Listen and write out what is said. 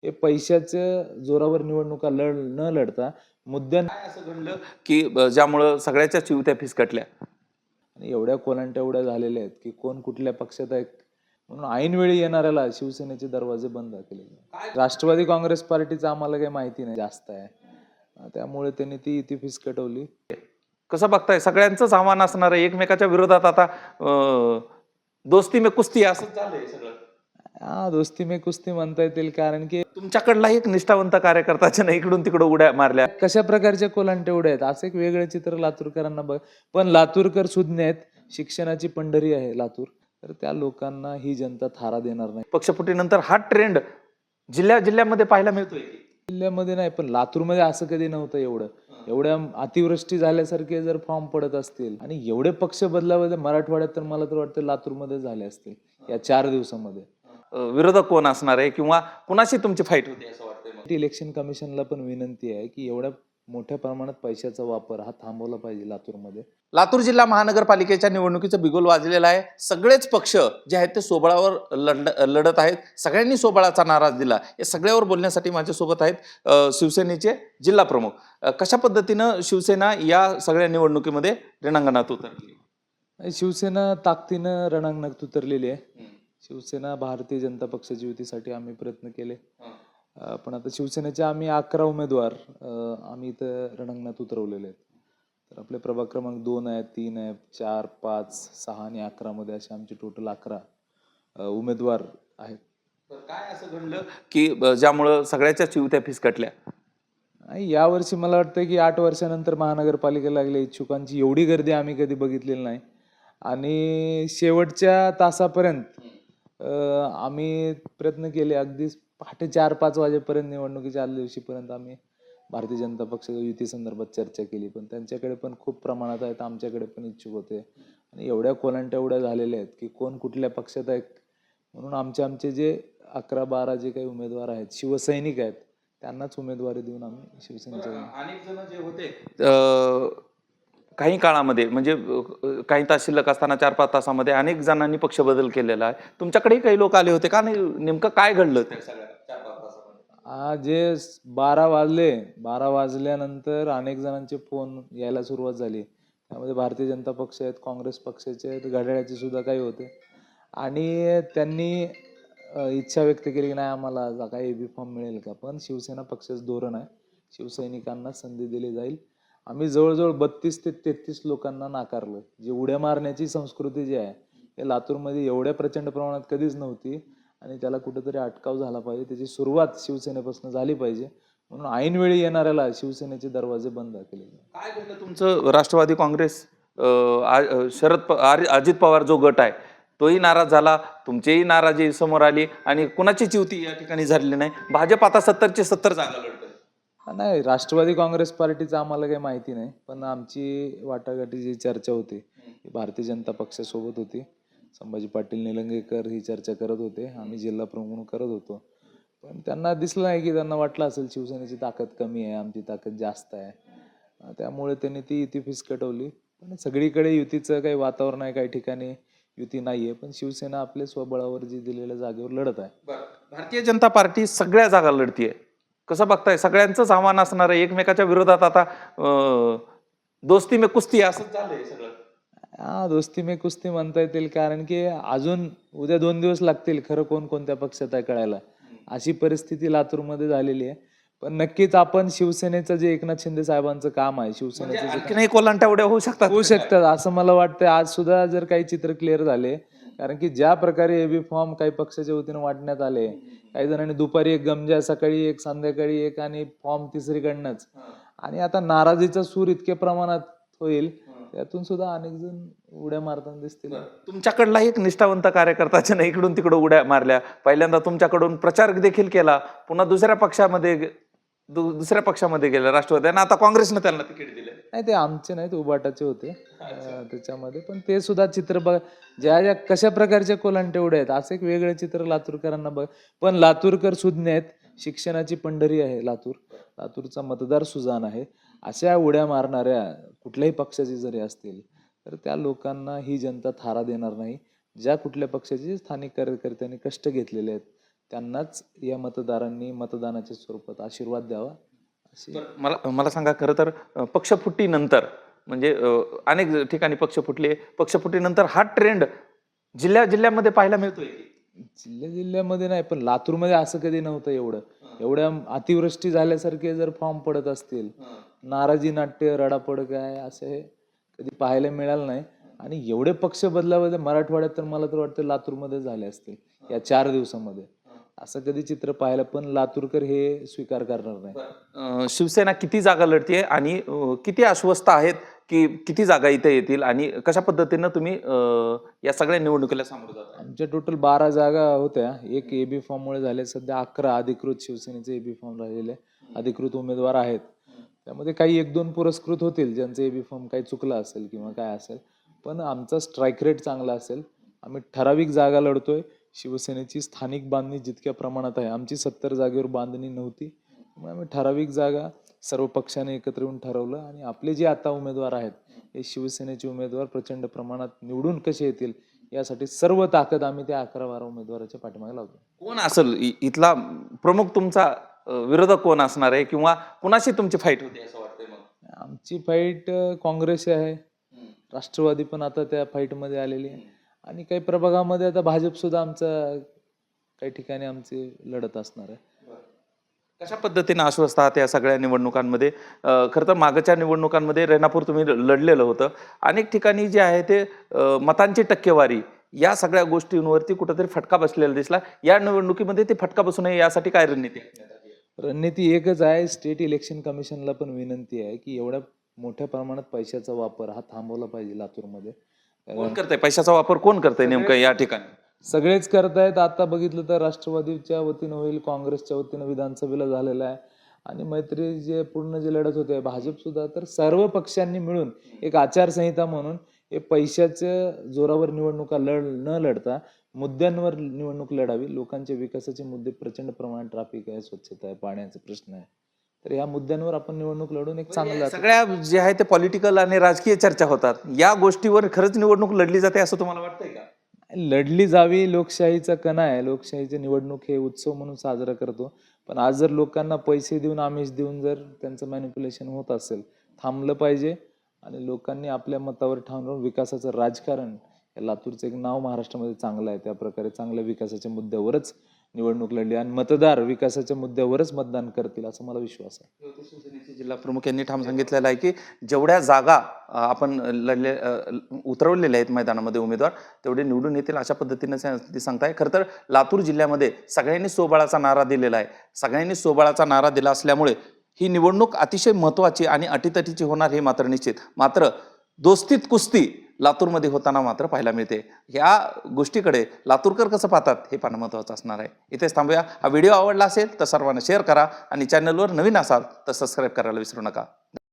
हे पैशाच्या जोरावर निवडणुका न लढता मुद्द्या काय असं घडलं की ज्यामुळं सगळ्याच्या चिवत्या फिसकटल्या? आणि एवढ्या कोलांट्या झालेल्या आहेत की कोण कुठल्या पक्षात आहे म्हणून ऐनवेळी येणाऱ्याला शिवसेनेचे दरवाजे बंद केले. राष्ट्रवादी काँग्रेस पार्टीचं आम्हाला काही माहिती नाही जास्त आहे, त्यामुळे त्यांनी ती युती फिसकटवली. कसं बघताय? सगळ्यांचंच आव्हान असणार आहे, एकमेकाच्या विरोधात आता दोस्ती में कुस्ती असं झालंय सगळं. दोस्ती में कुस्ती म्हणता येतील, कारण की तुमच्याकडला एक निष्ठावंत कार्यकर्त्याने इकडून तिकडं उड्या मारल्या. कशा प्रकारच्या कोलांटे उड्या आहेत असं एक वेगळं चित्र लातूरकरांना बघ. पण लातूरकर सुज्ञ आहेत, शिक्षणाची पंढरी आहे लातूर, तर त्या लोकांना ही जनता थारा देणार नाही. पक्षफुटीनंतर हा ट्रेंड जिल्ह्यामध्ये पाहायला मिळतोय. जिल्ह्यामध्ये नाही, पण लातूरमध्ये असं कधी नव्हतं. एवढ्या अतिवृष्टी झाल्यासारखे जर फॉर्म पडत असतील आणि एवढे पक्ष बदलावले मराठवाड्यात, तर मला तर वाटतं लातूरमध्ये झाले असतील या 4 दिवसामध्ये. विरोधक कोण असणार आहे किंवा कुणाशी तुमची फाईट होती असं वाटतंय? इलेक्शन कमिशनला पण विनंती आहे की एवढ्या मोठ्या प्रमाणात पैशाचा वापर हा थांबवला पाहिजे लातूरमध्ये. लातूर जिल्हा महानगरपालिकेच्या निवडणुकीचं बिगुल वाजलेलं आहे. सगळेच पक्ष जे आहेत ते सोबळावर लढत आहेत. सगळ्यांनी सोबळाचा नारा दिला. या सगळ्यावर बोलण्यासाठी माझ्यासोबत आहेत शिवसेनेचे जिल्हा प्रमुख. कशा पद्धतीनं शिवसेना या सगळ्या निवडणुकीमध्ये रणांगणात उतरली? शिवसेना ताकदीनं रणांगणात उतरलेली आहे. शिवसेना भारतीय जनता पक्षाची युतीसाठी आम्ही प्रयत्न केले, पण आता शिवसेनेचे आम्ही 11 उमेदवार आम्ही इथं रणांगणात उतरवलेले आहेत. तर आपले प्रभाग क्रमांक 2 आहेत, 3 आहेत, 4, 5, 6 आणि 11 मध्ये असे आमचे टोटल 11 उमेदवार आहेत. काय असं घडलं की ज्यामुळं सगळ्याच्या चिवत्या फिसकटल्या? यावर्षी मला वाटतं की 8 वर्षानंतर महानगरपालिकेला लागल्या इच्छुकांची एवढी गर्दी आम्ही कधी बघितलेली नाही. आणि शेवटच्या तासापर्यंत आम्ही प्रयत्न केले, अगदी पहाटे 4-5 वाजेपर्यंत, निवडणुकीच्या आदल्या दिवशीपर्यंत आम्ही भारतीय जनता पक्षाच्या युती संदर्भात चर्चा केली. पण त्यांच्याकडे पण खूप प्रमाणात आहेत, आमच्याकडे पण इच्छुक होते. आणि एवढ्या कोलांट्या झालेल्या आहेत की कोण कुठल्या पक्षात आहे म्हणून आमचे जे 11-12 जे काही उमेदवार आहेत, शिवसैनिक आहेत, त्यांनाच उमेदवारी देऊन आम्ही शिवसेनेच्या. अनेक जण जे होते काही काळामध्ये, म्हणजे काही तास शिल्लक असताना 4-5 तासामध्ये अनेक जणांनी पक्ष बदल केलेला आहे. तुमच्याकडेही काही लोक आले होते का? नाही, नेमकं काय घडलं त्या सगळ्या 4-5 तासामध्ये? जे 12 वाजल्यानंतर अनेक जणांचे फोन यायला सुरुवात झाली. त्यामध्ये भारतीय जनता पक्ष आहेत, काँग्रेस पक्षाचे आहेत, घड्याळाचे सुद्धा काही होते. आणि त्यांनी इच्छा व्यक्त केली की नाही, आम्हाला काही एबी फॉर्म मिळेल का. पण शिवसेना पक्षाचं धोरण आहे, शिवसैनिकांना संधी दिली जाईल. आम्ही जवळजवळ 32 ते 33 लोकांना नाकारलं. जे उड्या मारण्याची संस्कृती जी आहे हे लातूरमध्ये एवढ्या प्रचंड प्रमाणात कधीच नव्हती, आणि त्याला कुठेतरी अटकाव झाला पाहिजे. त्याची सुरुवात शिवसेनेपासून झाली पाहिजे, म्हणून ऐनवेळी येणाऱ्याला शिवसेनेचे दरवाजे बंद केले. काय घडलं तुमचं? राष्ट्रवादी काँग्रेस, अजित पवार जो गट आहे तोही नाराज झाला, तुमचीही नाराजी समोर आली आणि कुणाचीच युती या ठिकाणी झालेली नाही. भाजप आता 70ची 70 जागा लढतोय. नाही, राष्ट्रवादी काँग्रेस पार्टीचं आम्हाला काही माहिती नाही, पण आमची वाटाघाटीची चर्चा होती ही भारतीय जनता पक्षासोबत होती. संभाजी पाटील निलंगेकर ही चर्चा करत होते, आम्ही जिल्हा प्रमुख करत होतो. पण त्यांना दिसलं नाही की त्यांना वाटलं असेल शिवसेनेची ताकद कमी आहे, आमची ताकद जास्त आहे, त्यामुळे त्यांनी ती युती फिसकटवली. पण सगळीकडे युतीचं काही वातावरण आहे, काही ठिकाणी युती नाहीये, पण शिवसेना आपल्या स्वबळावर जी दिलेल्या जागेवर लढत आहे. भारतीय जनता पार्टी सगळ्या जागा लढतीये. कसं बघताय? सगळ्यांचंच आव्हान असणार आहे, एकमेकाच्या विरोधात आता दोस्ती में कुस्ती असं झालंय सगळं. दोस्ती में कुस्ती म्हणता येतील, कारण की अजून उद्या 2 दिवस लागतील खरं कोण कोणत्या पक्षात आहे कळायला. अशी परिस्थिती लातूरमध्ये झालेली आहे. पण नक्कीच आपण शिवसेनेचं जे एकनाथ शिंदे साहेबांचं काम आहे, शिवसेनेचं आणखीनही कोलांट्या उड्या होऊ शकतात असं मला वाटतं. आज सुद्धा जर काही चित्र क्लिअर झाले, कारण की ज्या प्रकारे एबी फॉर्म काही पक्षाच्या वतीनं वाटण्यात आले, काही जणांनी दुपारी एक गमजा, सकाळी एक, संध्याकाळी एक, आणि फॉर्म तिसरीकडनंच, आणि आता नाराजीचा सूर इतक्या प्रमाणात होईल, त्यातून सुद्धा अनेक जण उड्या मारताना दिसतील. तुमच्याकडला एक निष्ठावंत कार्यकर्त्याने इकडून तिकडं उड्या मारल्या. पहिल्यांदा तुमच्याकडून प्रचार देखील केला, पुन्हा दुसऱ्या पक्षामध्ये गेला राष्ट्रवादी, आता काँग्रेसनं त्यांना तिकीट दिलं. नाही, ते आमचे नाहीत, उबाटाचे होते त्याच्यामध्ये. पण ते सुद्धा चित्र बघ, ज्या कशा प्रकारच्या कोलांट्या आहेत असं एक वेगळं चित्र लातूरकरांना बघ. पण लातूरकर सुज्ञ आहेत, शिक्षणाची पंढरी आहे लातूर, लातूरचा मतदार सुजाण आहे. अशा उड्या मारणाऱ्या कुठल्याही पक्षाचे जरी असतील तर त्या लोकांना ही जनता थारा देणार नाही. ज्या कुठल्या पक्षाचे स्थानिक कार्यकर्त्यांनी कष्ट घेतलेले आहेत, त्यांनाच या मतदारांनी मतदानाच्या स्वरूपात आशीर्वाद द्यावा अशी. मला मला सांगा, खरं तर पक्षफुटीनंतर म्हणजे अनेक ठिकाणी पक्ष फुटले, पक्षफुटीनंतर हा ट्रेंड जिल्ह्यामध्ये पाहायला मिळतोय की? जिल्ह्यामध्ये नाही, पण लातूरमध्ये असं कधी नव्हतं एवढ्या अतिवृष्टी झाल्यासारखे जर फॉर्म पडत असतील, नाराजी नाट्य रडापड काय असं हे कधी पाहायला मिळालं नाही. आणि एवढे पक्ष बदलाबदल मराठवाड्यात तर मला तर वाटतं लातूरमध्ये झाले असतील या 4 दिवसामध्ये. असं कधी चित्र पाहायला, पण लातूरकर हे स्वीकार करणार नाही. शिवसेना किती जागा लढतीये आणि किती आश्वस्त आहेत की किती जागा इथे येतील आणि कशा पद्धतीनं तुम्ही या सगळ्या निवडणुकीला सामोरं जाता? आमच्या टोटल 12 जागा होत्या. एक एबी फॉर्म मुळे झाले. सध्या 11 अधिकृत शिवसेनेचे एबी फॉर्म राहिलेले अधिकृत उमेदवार आहेत. त्यामध्ये काही 1-2 पुरस्कृत होतील ज्यांचे एबी फॉर्म काही चुकला असेल किंवा काय असेल, पण आमचा स्ट्राईक रेट चांगला असेल. आम्ही ठराविक जागा लढतोय. शिवसेनेची स्थानिक बांधणी जितक्या प्रमाणात आहे, आमची 70 जागेवर बांधणी नव्हती, त्यामुळे आम्ही ठराविक जागा सर्व पक्षाने एकत्र येऊन ठरवलं. आणि आपले जे आता उमेदवार आहेत हे शिवसेनेचे उमेदवार प्रचंड प्रमाणात निवडून कसे येतील यासाठी सर्व ताकद आम्ही त्या 11-12 उमेदवाराच्या पाठीमागे लावतो. कोण असेल इथला प्रमुख तुमचा विरोधक कोण असणार आहे किंवा कुणाशी तुमची फाईट होती असं वाटतंय? मग आमची फाईट काँग्रेस आहे, राष्ट्रवादी पण आता त्या फाईटमध्ये आलेली आहे, आणि काही प्रभागामध्ये आता भाजप सुद्धा आमचा काही ठिकाणी आमची लढत असणार आहे. कशा पद्धतीने आश्वस्त आहात या सगळ्या निवडणुकांमध्ये? खरं तर मागच्या निवडणुकांमध्ये रेणापूर तुम्ही लढलेलं होतं. अनेक ठिकाणी जे आहे ते मतांची टक्केवारी या सगळ्या गोष्टींवरती कुठेतरी फटका बसलेला दिसला. या निवडणुकीमध्ये ते फटका बसू नये यासाठी काय रणनीती आहे? रणनीती एकच आहे. स्टेट इलेक्शन कमिशनला पण विनंती आहे की एवढ्या मोठ्या प्रमाणात पैशाचा वापर हा थांबवला पाहिजे लातूरमध्ये. कोण करतंय पैशाचा वापर? कोण करतंय नेमकं या ठिकाणी? सगळेच करतायत. आता बघितलं तर राष्ट्रवादीच्या वतीनं होईल, काँग्रेसच्या वतीनं विधानसभेला झालेला आहे, आणि मैत्री जे पूर्ण जे लढत होते भाजप सुद्धा. तर सर्व पक्षांनी मिळून एक आचारसंहिता म्हणून हे पैशाच्या जोरावर निवडणुका न लढता मुद्द्यांवर निवडणूक लढावी. लोकांचे विकासाचे मुद्दे प्रचंड प्रमाणात ट्रॅफिक आहे, स्वच्छता आहे, पाण्याचा प्रश्न आहे, तर या मुद्द्यांवर आपण निवडणूक लढून एक चांगलं. सगळ्या जे आहे ते पॉलिटिकल आणि राजकीय चर्चा होतात. या गोष्टीवर खरंच निवडणूक लढली जाते असं तुम्हाला वाटतंय का? लढली जावी. लोकशाहीचा कणा आहे. लोकशाहीची निवडणूक हे उत्सव म्हणून साजरा करतो. पण आज जर लोकांना पैसे देऊन, आमिष देऊन जर त्यांचं मॅनिप्युलेशन होत असेल, थांबलं पाहिजे. आणि लोकांनी आपल्या मतावर ठाम राहून विकासाचं राजकारण, या लातूरचं एक नाव महाराष्ट्रामध्ये चांगलं आहे, त्या प्रकारे चांगल्या विकासाच्या मुद्द्यावरच निवडणूक लढली आणि मतदार विकासाच्या मुद्द्यावरच मतदान करतील असं मला विश्वास आहे. शिवसेनेचे जिल्हा प्रमुख यांनी ठाम सांगितलेलं आहे की जेवढ्या जागा आपण उतरवलेल्या आहेत मैदानामध्ये उमेदवार, तेवढे निवडून येतील अशा पद्धतीने ते सांगताय. खरं तर लातूर जिल्ह्यामध्ये सगळ्यांनी स्वबळाचा नारा दिलेला आहे. सगळ्यांनी स्वबळाचा नारा दिला असल्यामुळे ही निवडणूक अतिशय महत्वाची आणि अटीतटीची होणार हे मात्र निश्चित. मात्र दोस्तीत कुस्ती लातूरमध्ये होताना मात्र पाहायला मिळते. या गोष्टीकडे लातूरकर कसं पाहतात हे पाहणं महत्त्वाचं असणार आहे. इथेच थांबूया. हा व्हिडिओ आवडला असेल तर सर्वांना शेअर करा आणि चॅनलवर नवीन असाल तर सबस्क्राईब करायला विसरू नका.